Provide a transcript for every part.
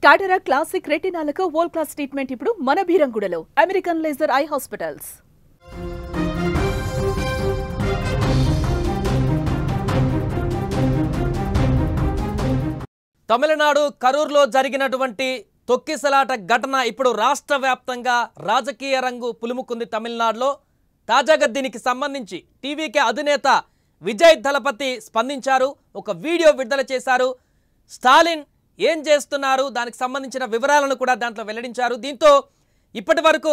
Cataract classic రెటినాలకు world class treatment ఇప్పుడు మన బీరంగూడలో American laser eye hospitals. Tamil Nadu కరూర్లో జరిగినటువంటి తొక్కిసలాట ఘటన ఇప్పుడు రాష్ట్ర వ్యాప్తంగా రాజకీయ రంగు పులుముకుంది. తమిళనాడులో తాజాగా దీనికి సంబంధించి టీవీకే అధినేత విజయ్ దళపతి స్పందించారు. ఒక వీడియో విడుదల చేశారు. స్టాలిన్ ఏం చేస్తున్నారు దానికి సంబంధించిన వివరాలను కూడా దాంట్లో వెల్లడించారు. దీంతో ఇప్పటి వరకు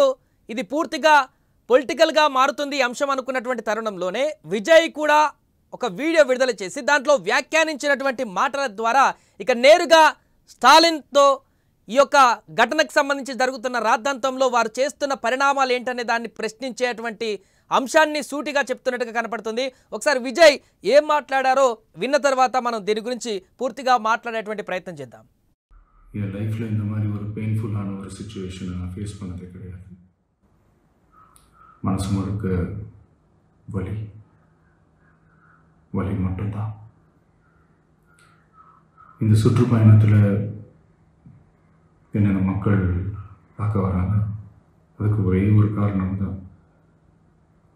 ఇది పూర్తిగా పొలిటికల్గా మారుతుంది అంశం అనుకున్నటువంటి తరుణంలోనే విజయ్ కూడా ఒక వీడియో విడుదల చేసి దాంట్లో వ్యాఖ్యానించినటువంటి మాటల ద్వారా ఇక నేరుగా స్టాలిన్తో ఈ యొక్క ఘటనకు సంబంధించి జరుగుతున్న రాద్ధాంతంలో వారు చేస్తున్న పరిణామాలు ఏంటనే దాన్ని ప్రశ్నించేటువంటి అంశాన్ని సూటిగా చెప్తున్నట్టుగా కనపడుతుంది. ఒకసారి విజయ్ ఏం మాట్లాడారో విన్న తర్వాత మనం దీని గురించి పూర్తిగా మాట్లాడేటువంటి ప్రయత్నం చేద్దాం. என் லைஃப்பில் இந்த மாதிரி ஒரு பெயின்ஃபுல்லான ஒரு சிச்சுவேஷனை நான் ஃபேஸ் பண்ணதே கிடையாது. மனசு முழுக்க வலி வலி மட்டும்தான். இந்த சுற்றுப்பயணத்தில் என்னென்ன மக்கள் பார்க்க வராங்க, அதுக்கு ஒரே ஒரு காரணம் தான்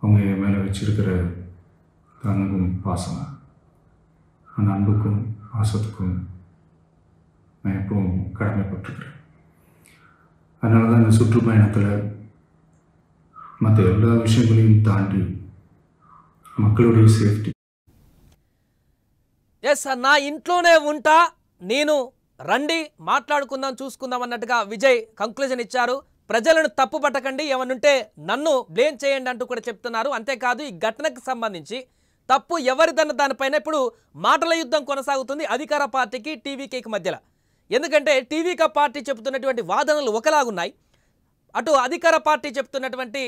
அவங்க என் மேலே வச்சிருக்கிற அன்பும் பாசம். அந்த அன்புக்கும் பாசத்துக்கும் நான் எப்பவும் கடமைப்பட்டிருக்கிறேன். அதனால தான் இந்த சுற்றுப்பயணத்தில் மற்ற எல்லா விஷயங்களையும் தாண்டி மக்களுடைய సేఫ్టీ. ఎస్, నా ఇంట్లోనే ఉంటా, నేను రండి మాట్లాడుకుందాం చూసుకుందాం అన్నట్టుగా విజయ్ కంక్లూజన్ ఇచ్చారు. ప్రజలను తప్పు పట్టకండి, ఏమనుంటే నన్ను బ్లేమ్ చేయండి అంటూ కూడా చెప్తున్నారు. అంతేకాదు ఈ ఘటనకు సంబంధించి తప్పు ఎవరిదన్న దానిపైన ఇప్పుడు మాటల యుద్ధం కొనసాగుతుంది అధికార పార్టీకి టీవీకేకి మధ్యలో. ఎందుకంటే టీవీకే పార్టీ చెబుతున్నటువంటి వాదనలు ఒకలాగున్నాయి, అటు అధికార పార్టీ చెప్తున్నటువంటి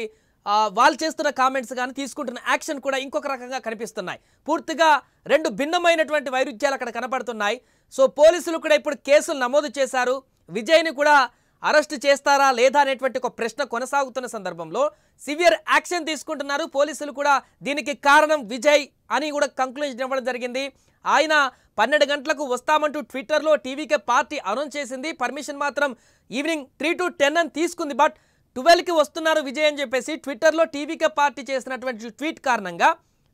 వాళ్ళు చేస్తున్న కామెంట్స్ కానీ తీసుకుంటున్న యాక్షన్ కూడా ఇంకొక రకంగా కనిపిస్తున్నాయి. పూర్తిగా రెండు భిన్నమైనటువంటి వైరుధ్యాలు అక్కడ కనపడుతున్నాయి. సో పోలీసులు కూడా ఇప్పుడు కేసులు నమోదు చేశారు. విజయ్ని కూడా అరెస్ట్ చేస్తారా లేదా అనేటువంటి ఒక ప్రశ్న కొనసాగుతున్న సందర్భంలో సివియర్ యాక్షన్ తీసుకుంటున్నారు పోలీసులు కూడా. దీనికి కారణం విజయ్ అని కూడా కంక్లూజన్ ఇవ్వడం జరిగింది. ఆయన 12 గంటలకు వస్తామంటూ ట్విట్టర్లో టీవీకే పార్టీ అనౌన్స్ చేసింది. పర్మిషన్ మాత్రం ఈవినింగ్ 3 to 10 అని తీసుకుంది. బట్ 12కి వస్తున్నారు విజయ్ అని చెప్పేసి ట్విట్టర్లో టీవీకే పార్టీ చేసినటువంటి ట్వీట్ కారణంగా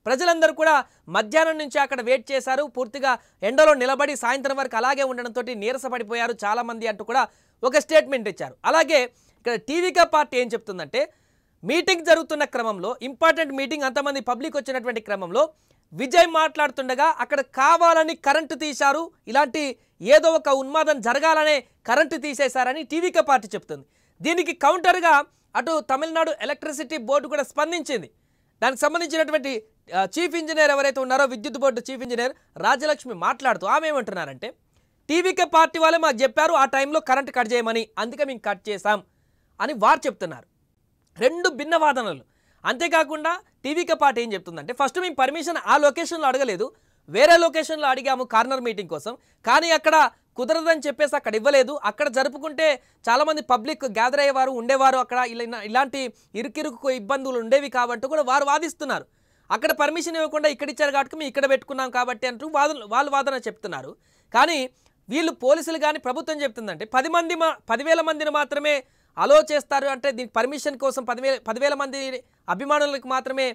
ప్రజలందరూ కూడా మధ్యాహ్నం నుంచి అక్కడ వెయిట్ చేశారు. పూర్తిగా ఎండలో నిలబడి సాయంత్రం వరకు అలాగే ఉండడంతో నీరసపడిపోయారు చాలామంది అంటూ కూడా ఒక స్టేట్మెంట్ ఇచ్చారు. అలాగే ఇక్కడ టీవీకే పార్టీ ఏం చెప్తుందంటే మీటింగ్ జరుగుతున్న క్రమంలో, ఇంపార్టెంట్ మీటింగ్, అంతమంది పబ్లిక్ వచ్చినటువంటి క్రమంలో విజయ్ మాట్లాడుతుండగా అక్కడ కావాలని కరెంటు తీశారు, ఇలాంటి ఏదో ఒక ఉన్మాదం జరగాలనే కరెంటు తీసేశారని టీవీకే పార్టీ చెప్తుంది. దీనికి కౌంటర్గా అటు తమిళనాడు ఎలక్ట్రిసిటీ బోర్డు కూడా స్పందించింది. దానికి సంబంధించినటువంటి చీఫ్ ఇంజనీర్ ఎవరైతే ఉన్నారో విద్యుత్ బోర్డు చీఫ్ ఇంజనీర్ రాజలక్ష్మి మాట్లాడుతూ ఆమె ఏమంటున్నారంటే టీవీకే పార్టీ వాళ్ళే మాకు చెప్పారు ఆ టైంలో కరెంట్ కట్ చేయమని, అందుకే మేము కట్ చేసాం అని వారు చెప్తున్నారు. రెండు భిన్న వాదనలు. అంతేకాకుండా టీవీకే పార్టీ ఏం చెప్తుందంటే ఫస్ట్ మేము పర్మిషన్ ఆ లొకేషన్లో అడగలేదు, వేరే లొకేషన్లో అడిగాము కార్నర్ మీటింగ్ కోసం, కానీ అక్కడ కుదరదని చెప్పేసి అక్కడ ఇవ్వలేదు. అక్కడ జరుపుకుంటే చాలామంది పబ్లిక్ గ్యాదర్ అయ్యేవారు ఉండేవారు, అక్కడ ఇలాంటి ఇరుకిరుకు ఇబ్బందులు ఉండేవి కాబట్టి కూడా వారు వాదిస్తున్నారు. అక్కడ పర్మిషన్ ఇవ్వకుండా ఇక్కడ ఇచ్చారు కాబట్టి మేము ఇక్కడ పెట్టుకున్నాం కాబట్టి అంటూ వాళ్ళు వాదన చెప్తున్నారు. కానీ వీళ్ళు పోలీసులు కానీ ప్రభుత్వం చెప్తుందంటే 10,000 మందిని మాత్రమే అలో చేస్తారు, అంటే దీనికి పర్మిషన్ కోసం 10,000 మంది అభిమానులకు మాత్రమే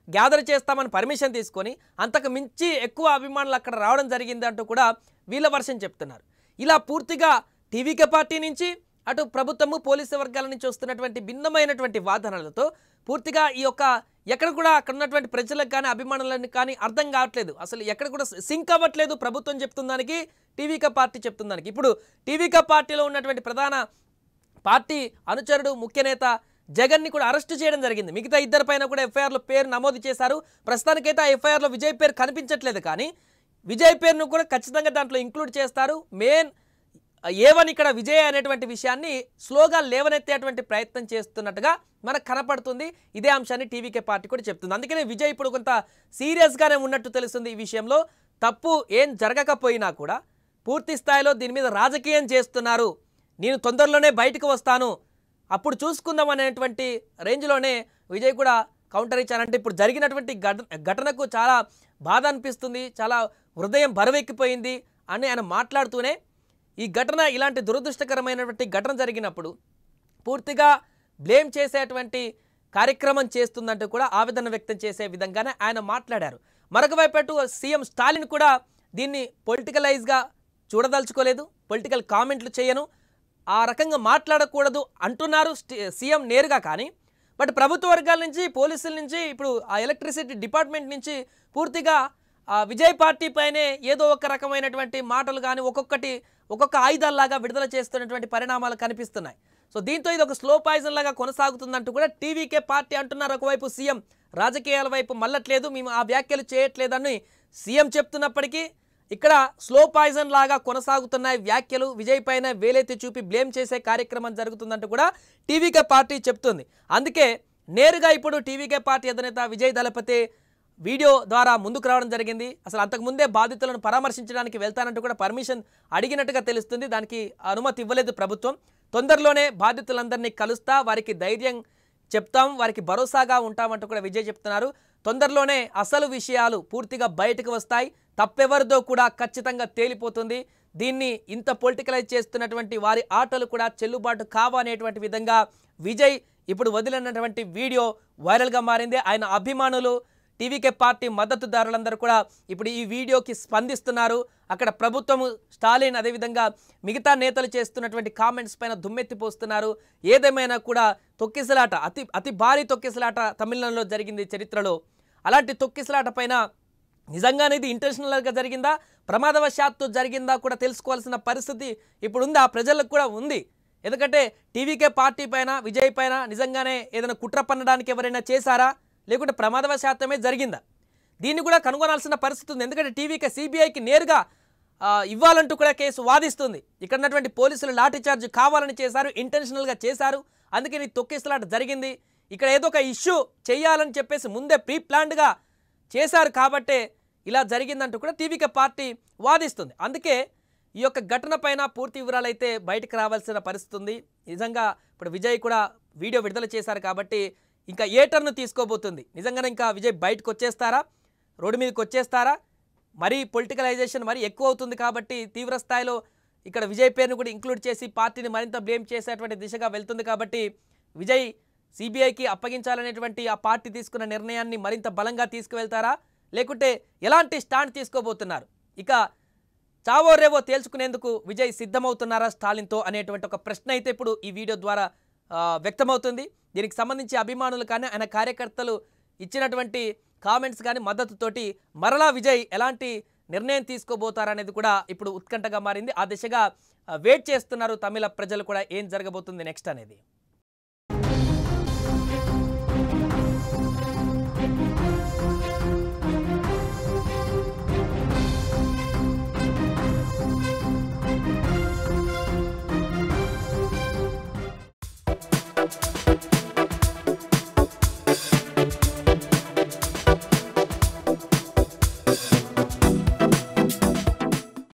గ్యాదర్ చేస్తామని పర్మిషన్ తీసుకొని అంతకు మించి ఎక్కువ అభిమానులు అక్కడ రావడం జరిగింది అంటూ కూడా వీళ్ళ వర్షం చెప్తున్నారు. ఇలా పూర్తిగా టీవీకే పార్టీ నుంచి అటు ప్రభుత్వము పోలీసు వర్గాల నుంచి వస్తున్నటువంటి భిన్నమైనటువంటి వాదనలతో పూర్తిగా ఈ యొక్క ఎక్కడ కూడా అక్కడ ఉన్నటువంటి ప్రజలకు కానీ అభిమానులను కానీ అర్థం కావట్లేదు, అసలు ఎక్కడ కూడా సింక్ అవ్వట్లేదు ప్రభుత్వం చెప్తుందానికి టీవీకే పార్టీ చెప్తుందానికి. ఇప్పుడు టీవీకే పార్టీలో ఉన్నటువంటి ప్రధాన పార్టీ అనుచరుడు ముఖ్య నేత జగన్ని కూడా అరెస్టు చేయడం జరిగింది. మిగతా ఇద్దరిపైన కూడా ఎఫ్ఐఆర్లో పేరు నమోదు చేశారు. ప్రస్తుతానికైతే ఆ ఎఫ్ఐఆర్లో విజయ్ పేరు కనిపించట్లేదు, కానీ విజయ్ పేరును కూడా ఖచ్చితంగా దాంట్లో ఇంక్లూడ్ చేస్తారు. మెయిన్ ఏవని ఇక్కడ విజయ్ అనేటువంటి విషయాన్ని స్లోగా లేవనెత్తేటువంటి ప్రయత్నం చేస్తున్నట్టుగా మనకు కనపడుతుంది. ఇదే అంశాన్ని టీవీకే పార్టీ కూడా చెప్తుంది. అందుకనే విజయ్ ఇప్పుడు కొంత సీరియస్గానే ఉన్నట్టు తెలుస్తుంది. ఈ విషయంలో తప్పు ఏం జరగకపోయినా కూడా పూర్తి స్థాయిలో దీని మీద రాజకీయం చేస్తున్నారు, నేను తొందరలోనే బయటకు వస్తాను అప్పుడు చూసుకుందాం అనేటువంటి రేంజ్లోనే విజయ్ కూడా కౌంటర్ ఇచ్చారంటే ఇప్పుడు జరిగినటువంటి ఘటనకు చాలా బాధ అనిపిస్తుంది, చాలా హృదయం బరువెక్కిపోయింది అని ఆయన మాట్లాడుతూనే ఈ ఘటన ఇలాంటి దురదృష్టకరమైనటువంటి ఘటన జరిగినప్పుడు పూర్తిగా బ్లేమ్ చేసేటువంటి కార్యక్రమం చేస్తుందంటూ కూడా ఆవేదన వ్యక్తం చేసే విధంగానే ఆయన మాట్లాడారు. మరొక వైపు సీఎం స్టాలిన్ కూడా దీన్ని పొలిటికలైజ్గా చూడదలుచుకోలేదు, పొలిటికల్ కామెంట్లు చేయను, ఆ రకంగా మాట్లాడకూడదు అంటున్నారు సీఎం నేరుగా. కానీ బట్ ప్రభుత్వ వర్గాల నుంచి, పోలీసుల నుంచి, ఇప్పుడు ఆ ఎలక్ట్రిసిటీ డిపార్ట్మెంట్ నుంచి పూర్తిగా విజయ్ పార్టీ పైనే ఏదో ఒక రకమైనటువంటి మాటలు కానీ ఒక్కొక్క ఆయుధాల్లాగా విడుదల చేస్తున్నటువంటి పరిణామాలు కనిపిస్తున్నాయి. సో దీంతో ఇది ఒక స్లో పాయిజన్ లాగా కొనసాగుతుందంటూ కూడా టీవీకే పార్టీ అంటున్నారు. ఒకవైపు సీఎం రాజకీయాల వైపు మళ్ళట్లేదు, మేము ఆ వ్యాఖ్యలు చేయట్లేదని సీఎం చెప్తున్నప్పటికీ ఇక్కడ స్లో పాయిజన్ లాగా కొనసాగుతున్నాయి వ్యాఖ్యలు. విజయ్ పైన వేలెత్తి చూపి బ్లేమ్ చేసే కార్యక్రమం జరుగుతుందంటూ కూడా టీవీకే పార్టీ చెప్తుంది. అందుకే నేరుగా ఇప్పుడు టీవీకే పార్టీ అధినేత విజయ్ దళపతి వీడియో ద్వారా ముందుకు రావడం జరిగింది. అసలు అంతకుముందే బాధితులను పరామర్శించడానికి వెళ్తానంటూ కూడా పర్మిషన్ అడిగినట్టుగా తెలుస్తుంది. దానికి అనుమతి ఇవ్వలేదు ప్రభుత్వం. తొందరలోనే బాధితులందరినీ కలుస్తా, వారికి ధైర్యం చెప్తాం, వారికి భరోసాగా ఉంటామంటూ కూడా విజయ్ చెప్తున్నారు. తొందరలోనే అసలు విషయాలు పూర్తిగా బయటకు వస్తాయి, తప్పెవరిదో కూడా ఖచ్చితంగా తేలిపోతుంది. దీన్ని ఇంత పొలిటికలైజ్ చేస్తున్నటువంటి వారి ఆటలు కూడా చెల్లుబాటు కావనేటువంటి విధంగా విజయ్ ఇప్పుడు వదిలినటువంటి వీడియో వైరల్గా మారింది. ఆయన అభిమానులు, టీవీకే పార్టీ మద్దతుదారులందరూ కూడా ఇప్పుడు ఈ వీడియోకి స్పందిస్తున్నారు. అక్కడ ప్రభుత్వము, స్టాలిన్, అదేవిధంగా మిగతా నేతలు చేస్తున్నటువంటి కామెంట్స్ పైన దుమ్మెత్తిపోస్తున్నారు. ఏదేమైనా కూడా తొక్కిసలాట, అతి భారీ తొక్కిసలాట తమిళనాడులో జరిగింది చరిత్రలో. అలాంటి తొక్కిసలాట పైన నిజంగానే ఇది ఇంటెన్షనల్గా జరిగిందా, ప్రమాదవశాత్తు జరిగిందా కూడా తెలుసుకోవాల్సిన పరిస్థితి ఇప్పుడు ఉంది, ఆ ప్రజలకు కూడా ఉంది. ఎందుకంటే టీవీకే పార్టీ పైన, విజయ్ పైన నిజంగానే ఏదైనా కుట్ర పన్నడానికి ఎవరైనా చేశారా, లేకుంటే ప్రమాదవశాత్తమే జరిగిందా, దీన్ని కూడా కనుగొనాల్సిన పరిస్థితి ఉంది. ఎందుకంటే టీవీకే సిబిఐకి నేరుగా ఇవ్వాలంటూ కూడా కేసు వాదిస్తుంది. ఇక్కడ ఉన్నటువంటి పోలీసులు లాఠీచార్జ్ కావాలని చేశారు, ఇంటెన్షనల్గా చేశారు, అందుకే నీ తొక్కిసలాట జరిగింది. ఇక్కడ ఏదో ఒక ఇష్యూ చేయాలని చెప్పేసి ముందే ప్రీ ప్లాన్డ్గా చేశారు కాబట్టే ఇలా జరిగిందంటూ కూడా టీవీకే పార్టీ వాదిస్తుంది. అందుకే ఈ యొక్క ఘటన పైన పూర్తి వివరాలు అయితే బయటకు రావాల్సిన పరిస్థితి ఉంది. నిజంగా ఇప్పుడు విజయ్ కూడా వీడియో విడుదల చేశారు కాబట్టి ఇంకా ఏ టర్న్ తీసుకోబోతుంది, నిజంగానే ఇంకా విజయ్ బయటకు వచ్చేస్తారా, రోడ్డు మీదకి వచ్చేస్తారా, మరీ పొలిటికలైజేషన్ మరీ ఎక్కువ అవుతుంది కాబట్టి తీవ్ర స్థాయిలో ఇక్కడ విజయ్ పేరును కూడా ఇంక్లూడ్ చేసి పార్టీని మరింత బ్లేమ్ చేసేటువంటి దిశగా వెళ్తుంది. కాబట్టి విజయ్ సిబిఐకి అప్పగించాలనేటువంటి ఆ పార్టీ తీసుకున్న నిర్ణయాన్ని మరింత బలంగా తీసుకువెళ్తారా, లేకుంటే ఎలాంటి స్టాండ్ తీసుకోబోతున్నారు, ఇక చావో రేవో తేల్చుకునేందుకు విజయ్ సిద్ధమవుతున్నారా స్టాలిన్తో అనేటువంటి ఒక ప్రశ్న అయితే ఇప్పుడు ఈ వీడియో ద్వారా వ్యక్తమవుతుంది. దీనికి సంబంధించి అభిమానులు కానీ, ఆయన కార్యకర్తలు ఇచ్చినటువంటి కామెంట్స్ కానీ మద్దతుతోటి మరలా విజయ్ ఎలాంటి నిర్ణయం తీసుకోబోతారనేది కూడా ఇప్పుడు ఉత్కంఠగా మారింది. ఆ దిశగా వెయిట్ చేస్తున్నారు తమిళ ప్రజలు కూడా, ఏం జరగబోతుంది నెక్స్ట్ అనేది.